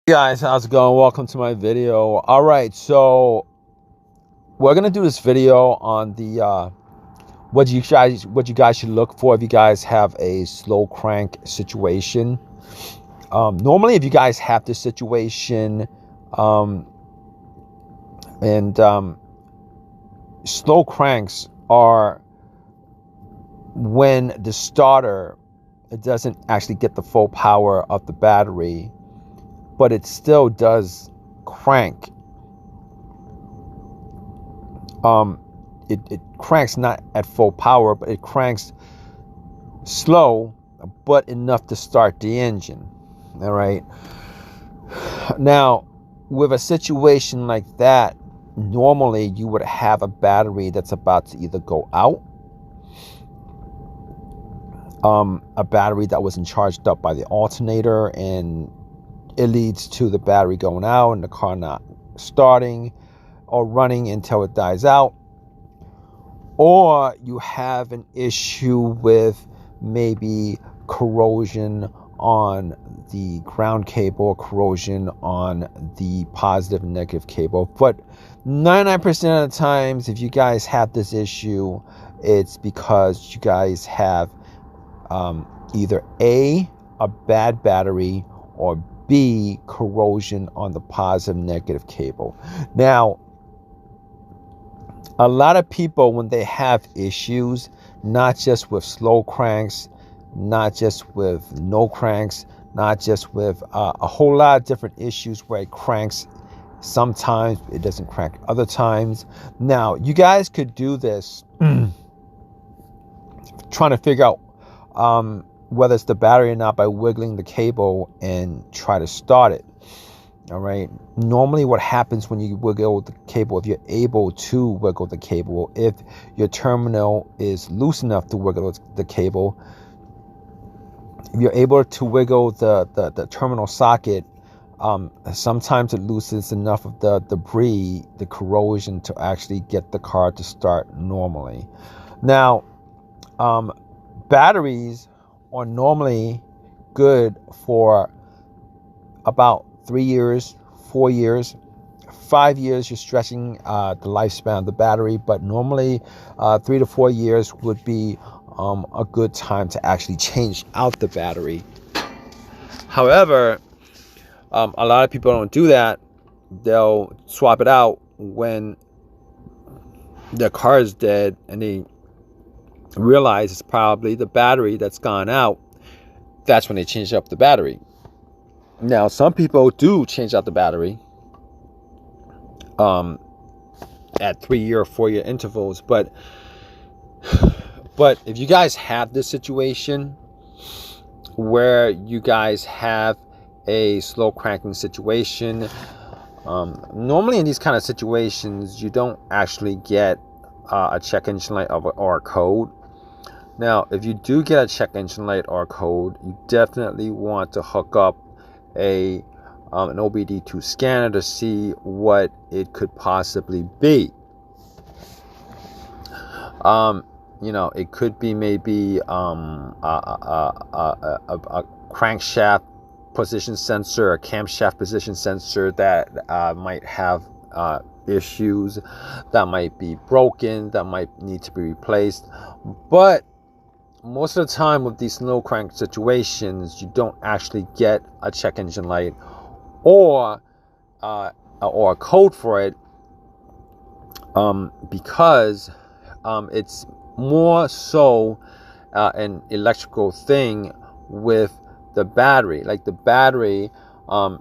Hey guys, how's it going? Welcome to my video. All right, so we're gonna do this video on the what you guys should look for if you guys have a slow crank situation. Normally, if you guys have this situation, um, and slow cranks are when the starter, it doesn't actually get the full power of the battery, but it still does crank. um it cranks not at full power, but it cranks slow, but enough to start the engine. All right, now with a situation like that, normally you would have a battery that's about to either go out, a battery that wasn't charged up by the alternator, and it leads to the battery going out and the car not starting or running until it dies out. Or you have an issue with maybe corrosion on the ground cable, or corrosion on the positive and negative cable. But 99% of the times, if you guys have this issue, it's because you guys have either A, a bad battery, or B, corrosion on the positive and negative cable. Now, a lot of people, when they have issues, not just with slow cranks, not just with no cranks, not just with a whole lot of different issues where it cranks sometimes, it doesn't crank other times. Now, you guys could do this trying to figure out whether it's the battery or not by wiggling the cable and try to start it. All right. Normally what happens when you wiggle the cable, if you're able to wiggle the cable, if your terminal is loose enough to wiggle the cable, if you're able to wiggle the terminal socket, sometimes it loosens enough of the debris, the corrosion, to actually get the car to start normally. Now, batteries are normally good for about 3 years, 4 years, 5 years. You're stretching the lifespan of the battery, but normally 3 to 4 years would be a good time to actually change out the battery. However, a lot of people don't do that. They'll swap it out when their car is dead and they realize it's probably the battery that's gone out. That's when they change up the battery. Now, some people do change out the battery at 3-year or 4-year intervals, but if you guys have this situation where you guys have a slow cranking situation, normally in these kind of situations, you don't actually get a check engine light or a code. Now, if you do get a check engine light or a code, you definitely want to hook up an OBD2 scanner to see what it could possibly be. It could be maybe a crankshaft position sensor, a camshaft position sensor that might have issues, that might be broken, that might need to be replaced. But most of the time with these slow crank situations, you don't actually get a check engine light or a code for it, because it's more so an electrical thing with the battery. Like the battery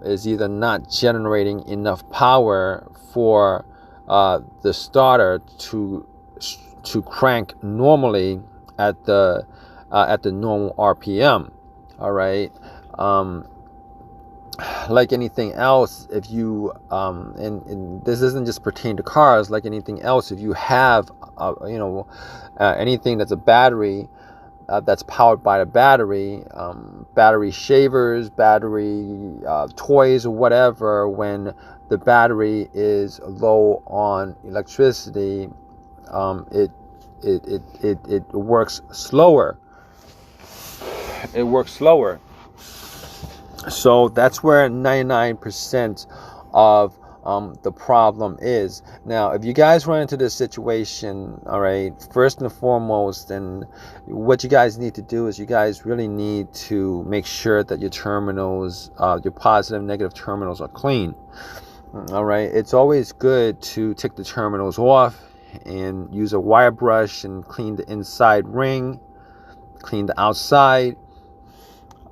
is either not generating enough power for the starter to crank normally at the normal RPM. All right. Like anything else, if you and this doesn't just pertain to cars, like anything else, if you have anything that's a battery, that's powered by the battery, battery shavers, battery toys, or whatever, when the battery is low on electricity, it works slower. It works slower. So that's where 99% of the problem is. Now, if you guys run into this situation, all right, first and foremost, and what you guys need to do is you guys really need to make sure that your terminals, your positive, negative terminals are clean. All right, it's always good to take the terminals off and use a wire brush and clean the inside ring, clean the outside.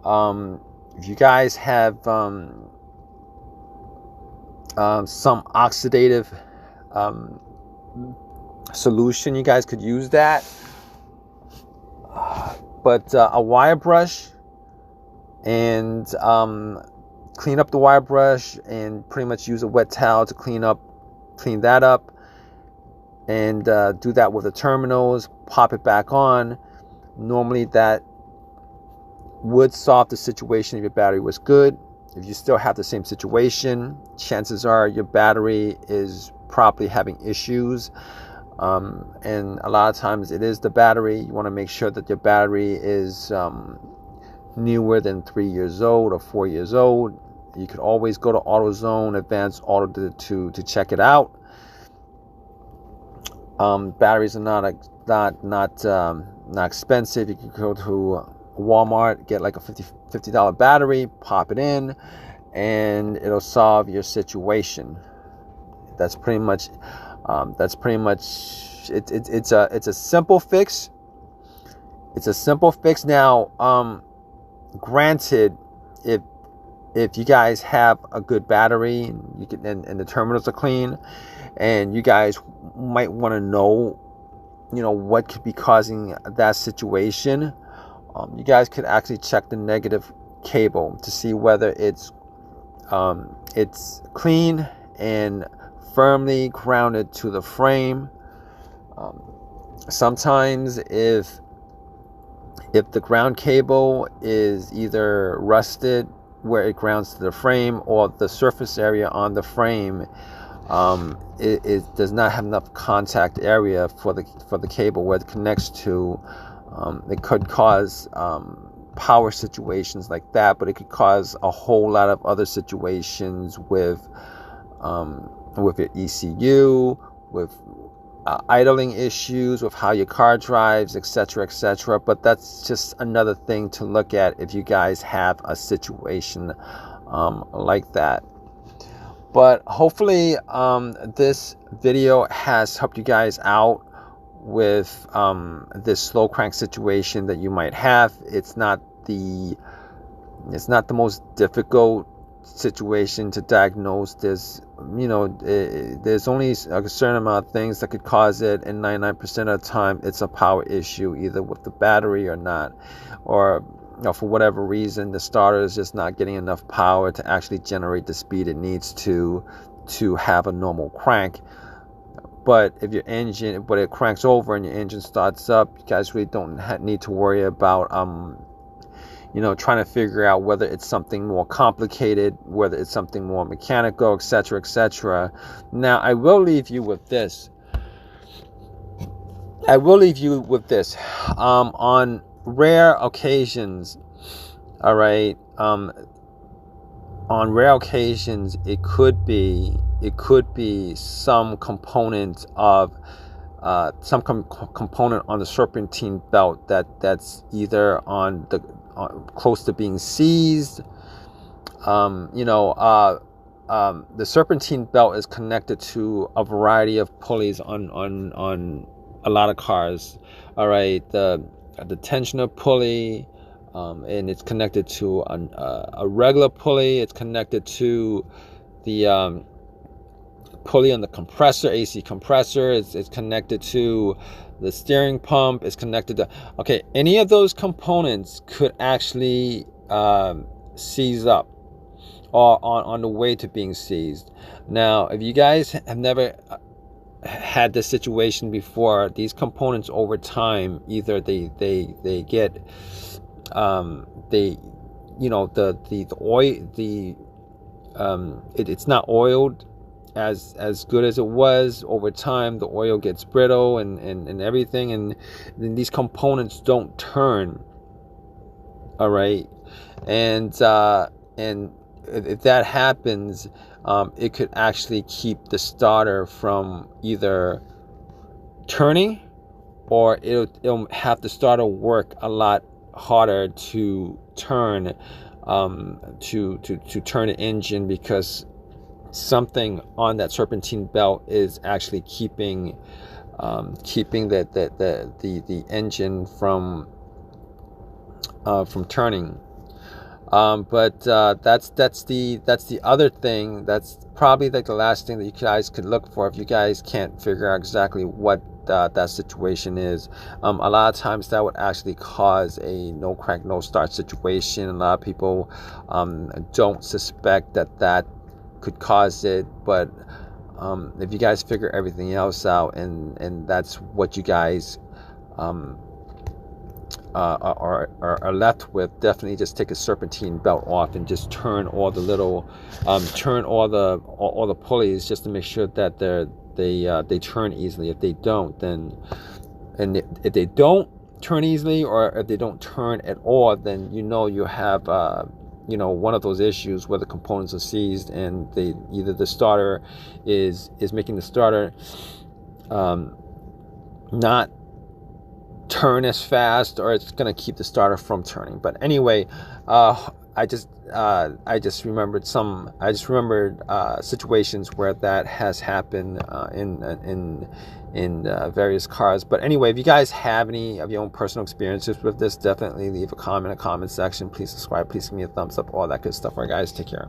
If you guys have some oxidative solution, you guys could use that. But a wire brush and clean up the wire brush and pretty much use a wet towel to clean that up, and do that with the terminals, pop it back on. Normally that would solve the situation if your battery was good. If you still have the same situation, chances are your battery is probably having issues, and a lot of times it is the battery. You want to make sure that your battery is newer than 3 years old or 4 years old. You could always go to AutoZone, Advanced Auto to check it out. Batteries are not expensive. You can go to Walmart, get like a $50 battery, pop it in, and it'll solve your situation. That's pretty much it. It's a simple fix. It's a simple fix. Now, granted, if you guys have a good battery and you can, and the terminals are clean, and you guys might want to know, what could be causing that situation. You guys could actually check the negative cable to see whether it's clean and firmly grounded to the frame. Sometimes if the ground cable is either rusted where it grounds to the frame, or the surface area on the frame it does not have enough contact area for the cable where it connects to, it could cause power situations like that, but it could cause a whole lot of other situations with your ECU, with idling issues, with how your car drives, etc., etc. But that's just another thing to look at if you guys have a situation like that. But hopefully this video has helped you guys out with this slow crank situation that you might have. It's not the most difficult situation to diagnose. There's only a certain amount of things that could cause it, and 99% of the time it's a power issue, either with the battery or not, or for whatever reason the starter is just not getting enough power to actually generate the speed it needs to have a normal crank. But if your engine, but it cranks over and your engine starts up, you guys really don't need to worry about trying to figure out whether it's something more complicated, whether it's something more mechanical, etc., etc. Now, I will leave you with this. On rare occasions, all right, on rare occasions, it could be some component of component on the serpentine belt that's either close to being seized. The serpentine belt is connected to a variety of pulleys on a lot of cars. All right, the tensioner pulley, and it's connected to a regular pulley. It's connected to the pulley on the compressor, AC compressor. It's connected to the steering pump. It's connected to, any of those components could actually seize up, or on the way to being seized. Now, if you guys have never had this situation before, these components over time, either they get it's not oiled as good as it was. Over time the oil gets brittle and everything, and then these components don't turn, all right, and and if that happens, it could actually keep the starter from either turning, or it'll have the starter work a lot harder to turn, to turn the engine, because something on that serpentine belt is actually keeping the engine from turning. But that's the other thing. That's probably like the last thing that you guys could look for if you guys can't figure out exactly what that situation is. A lot of times that would actually cause a no crank, no start situation. A lot of people don't suspect that could cause it, but if you guys figure everything else out, and that's what you guys are left with, definitely just take a serpentine belt off and just turn all the little turn all the pulleys, just to make sure that they turn easily. If they don't, then, and if they don't turn easily, or if they don't turn at all, then you have one of those issues where the components are seized, and either the starter is making the starter not turn as fast, or it's going to keep the starter from turning. But anyway, I just remembered situations where that has happened in various cars. But anyway, if you guys have any of your own personal experiences with this, definitely leave a comment in the comment section. Please subscribe, please give me a thumbs up, all that good stuff. All right, guys, take care.